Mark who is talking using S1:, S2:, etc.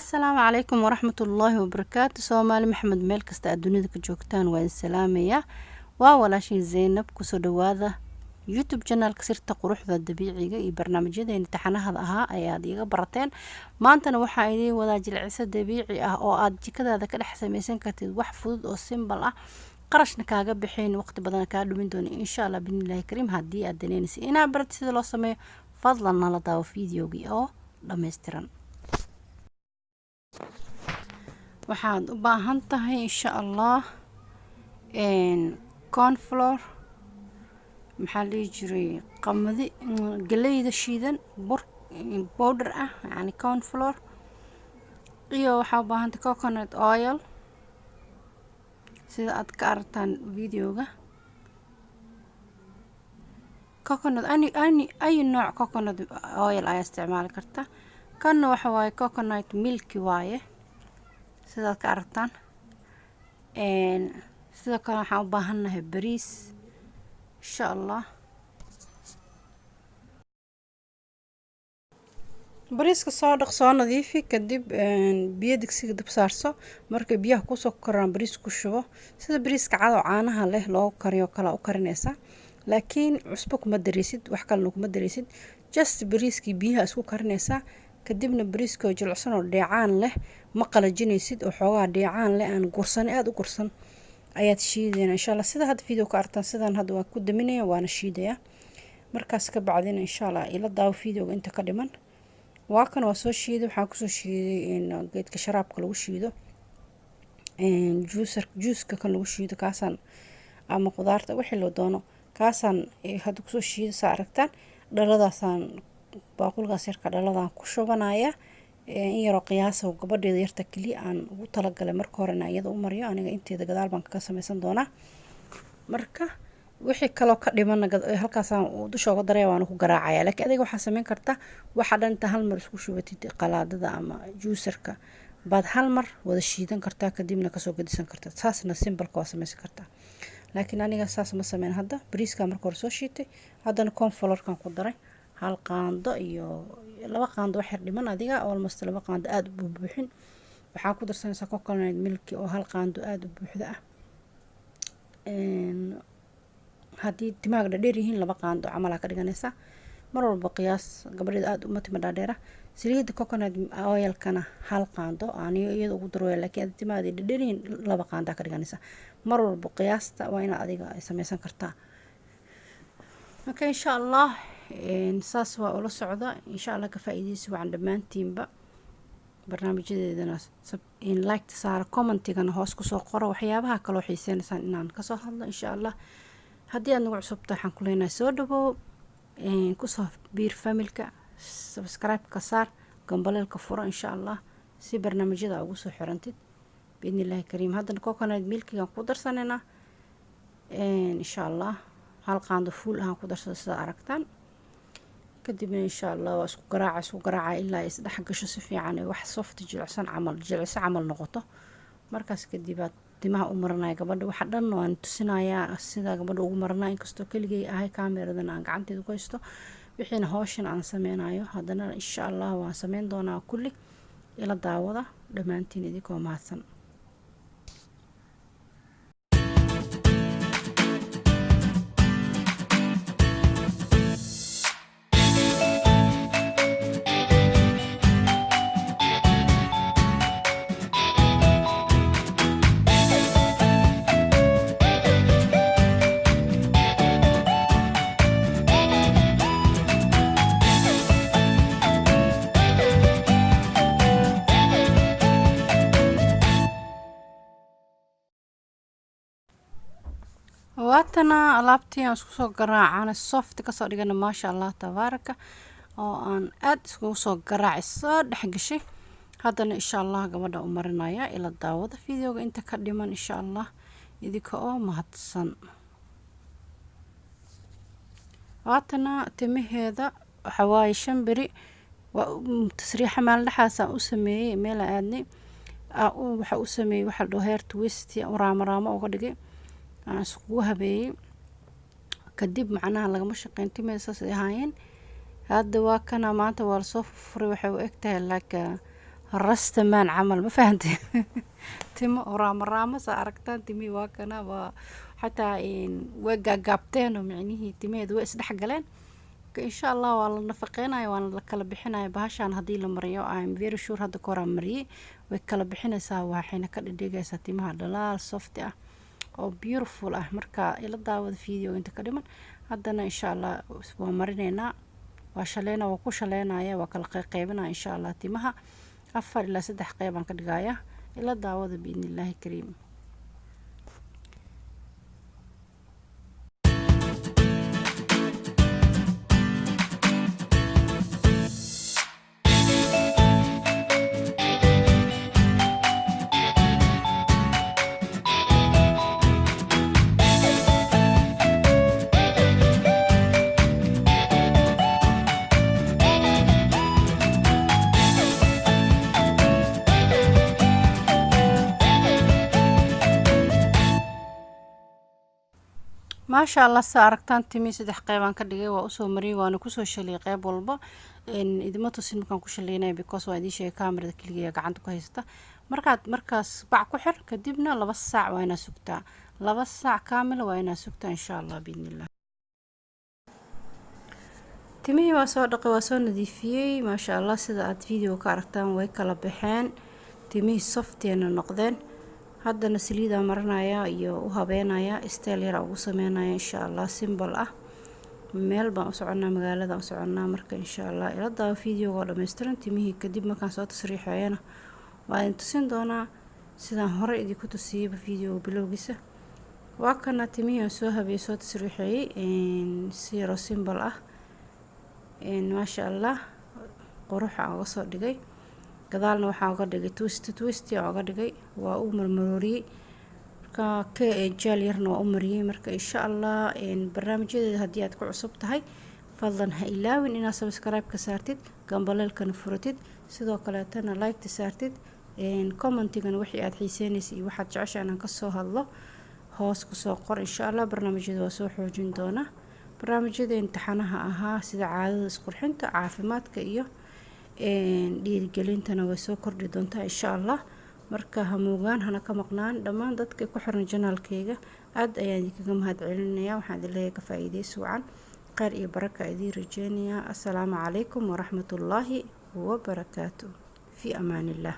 S1: السلام عليكم ورحمة الله وبركاته. سومالي محمد ميل كستا الدنيا ka joogtaan waan salaamaya. waa walaashin Zainab ku soo dhawaada YouTube channel-ka sirta quruxda dabiiciga iyo barnaamijyadeena taxanaha ahaa ayaad iga barateen. maantana waxaa idin wada jilcisa dabiici ah oo aad jikadaada ka dhex samaysan kartid wax fudud oo simple ah, qarashna kaaga bixin, waqti badan ka dhumin doona insha Allah billahi karim. haddii aad daneynaysid inaad baratid sida loo sameeyo, fadlan nala daawo fiidiyoogii oo dhammaystiran. waxaad u baahan tahay insha Allah corn flour, maxaa la jiray qamadi, galeyda shiidan, bur powder ah yani corn flour, iyo waxaa u baahan tahay coconut oil sida aad ka aragtaan videoga. coconut ay nooc coconut oil ayaa isticmaali karta. kanna waxa waaye coconut milk waaye sida aad ka aragtaan. sidoo kale waxaan u baahanahay bariis insha Allah. bariiska soo dhaq, soo nadiifi, kadib biyo digsiga dab saarso. marka biyaha ku soo koraan bariis ku shubo. sida bariiska cad oo caanaha leh loo kariyo kala u karinaysa, laakiin cusbo kuma dareysid, wax kale kuma dareysid, just bariiskii biyaha isku karinaysa. kadibna bariiska oo jilicsan oo dheecaan leh ma qalajinaysid, oo xoogaa dheecaan leh aan gursan aad u gursan ayaad shiidayna insha Allah. sida hadda video ka aragtaan sidaan hadda waan ku daminaya waana shiidaya. markaas ka bacdina insha Allah ila daawo videoga inta ka dhiman. waa kan waa soo shiiday, waxaan ku soo shiiday geedka sharaabka lagu shiido, juuska kan lagu shiido kaasaan, ama qudaarta wixii loo doono kaasaan hadda ku soo shiiday. saa aragtaan dhaladaasaan baaqulgaas yarka dhaladaan ku shubanaya in yaroo qiyaasa gabadheeda yarta kaliya aan ugu talagalay marka horena iyada u mariyo, aniga inteeda gadaal baan ka samaysan doonaa. marka wixii kaloo ka dhiman halkaasaan dusha uga daraya waan ku garaacaya. laakiin adiga waxaa samayn karta waxa dhanta hal mar isku shubatid qalaadada ama juusarka baad hal mar wada shiidan kartaa, kadibna kasoo gadisan kartaa. saasna simple waa samaysan kartaa, laakiin aniga saas ma sameyn. hadda bariiska marka hore soo shiitay, haddana corn flour-kan ku daray hal qaando iyo laba qaando wax yar dhiman, adiga almost laba qaando aad u buuxin. waxaan ku darsanaysaa coconut milk oo hal qaando aad u buuxda ah. haddii timaaga dheer yihiin laba qaando camal ka dhiganaysaa. mar walba qiyaas gabadheeda aad uma tima dhaadheera. saliidda coconut oil-kana hal qaando aniga iyada ugu darooya, laakiin timaaga dheer yihiin laba qaando ka dhiganaysaa. mar walba qiyaasta waa inaad adiga ay samaysan kartaa. okay insha Allah saas waa ula socda insha Allah. ka faa'iideysi waan dhammaantiinba barnaamijyadeedana in like saara, commentigana hoos ku soo qoro waxyaabaha kale oo xiiseynaysan inaan ka soo hadlo insha Allah. haddii aad nagu cusub tahay waxaan ku leenahay soo dhawow, ku soo biir familka, subscribe ka saar, gambaleelka furo insha Allah si barnaamijyada ugu soo xirantid biidnillahi kariim. haddana coconut milk-ga ku darsanayna insha Allah hal qaando full ah ku darsada sida aragtaan. kadibna insha Allah waa isku garaaca ilaa ay isdhex gasho si fiican, wax soft jilicsan camal noqoto. markaas kadib aad timaha u marinaya gabadha. waxa dhan waan tusinayaa sida gabadha ugu marinaa, inkastoo keligay ahay kaameradan aan gacanteeda ku haysto. wixiina hawshan aan sameynayo haddana insha Allah waan sameyn doonaa kulli. ila daawada dhammaantiin idinkoo mahadsan. waatana alaabtii aan isku soo garaacana soft ka soo dhigana maasha Allah tabaaraka, oo aan aad isku soo garaacay soo dhex gashay. haddana insha Allah gabadha u marinaya. ila daawada videoga inta ka dhiman insha Allah idinka oo mahadsan. waatana timaheeda waxa waaye shanbari tasriixa maalin dhaxaasaan u sameeyay meel aadnay waxa u sameeyay waxa la dhaho hair twist raamo uga dhigay aan isku habeeyay. kadib macnaha lagama shaqeyn timaha saas ay ahaayeen. hadda waa kana maanta waa soo furay, waxay u egtahay like rastamaan camal ma fahantay timo raama saa aragtaan timihii waa kana waa xataa way gaagaabteen oo micnihii timaheedu way isdhex galeen insha allah waa la nafaqeynaya waana la kala bixinaya bahashaan haddii la mariyo I'm very sure hadda ka hor aan mariyey way kala bixinaysaa waxayna ka dhigaysaa timaha dhalaal soft ah oo beautiful ah marka ila daawada video inta ka dhiman haddana insha allah waa marineynaa waa shaleena waa ku shaleynaya waa kala qaybinaya insha allah timaha 4 ilaa 3 qayb aan ka dhigayaa ila daawada biidnillaahi kariim ما شاء الله سأركتان تمي سدح قيبان كدغي waa usoo mariyay waana kusoo shalay qayb walba idima tusin markaan ku shaleynay because waa idin sheegay kamarada kaliya gacanta ku haysta markaas bac ku xir kadibna 2 saac waa inaa sugtaa 2 saac kaamil waa inaa sugtaa insha Allah biidnillah timi waa soo dhaqay waa soo nadiifiyay ma sha Allah sida aad video ka aragtaan way kala baxeen timi softeena noqdeen haddana saliida marinaya iyo u habeenaya style yar ugu sameynaya insha Allah simple ah meel baan u soconaa magaalada u soconaa marka insha Allah ila daawo video-ga dhameystiran timihii kadib markaan soo tasriixayana waa in tusin doonaa sidaan hore idinku tusiyay video bilowgiisa waa kana timihii soo habeeyay soo tasriixayay siro simple ah ma sha Allah quruxa uga soo dhigay gadaalna waxaa uga dhigay twist uga dhigay waa u marmarooriyay marka jeel yarna waa u mariyay marka insha Allah barnaamijyadeeda haddii aad ku cusub tahay fadlan ha ilaawin inaad subscribe ka saartid gambaleelkana furatid sidoo kale tana like ta saartid commentigana wixii aad xiiseynaysid iyo waxaad jeceshahay inaan ka soo hadlo hoos ku soo qor insha Allah barnaamijyada waa soo xoojin doona barnaamijyada imtixaanaha ahaa sida caadada isqurxinta caafimaadka iyo dhiirigelintana way soo kordhi doontaa insha Allah marka hamuugaan hana ka maqnaan dhammaan dadka ku xiran janaalkayga aad ayaan idinkaga mahadcelinayaa waxaan idin leeyahay ka faa'iideysi wacan khayr iyo baraka idin rajeynayaa assalaamu calaykum waraxmatullaahi wabarakaatuh fi amaanillah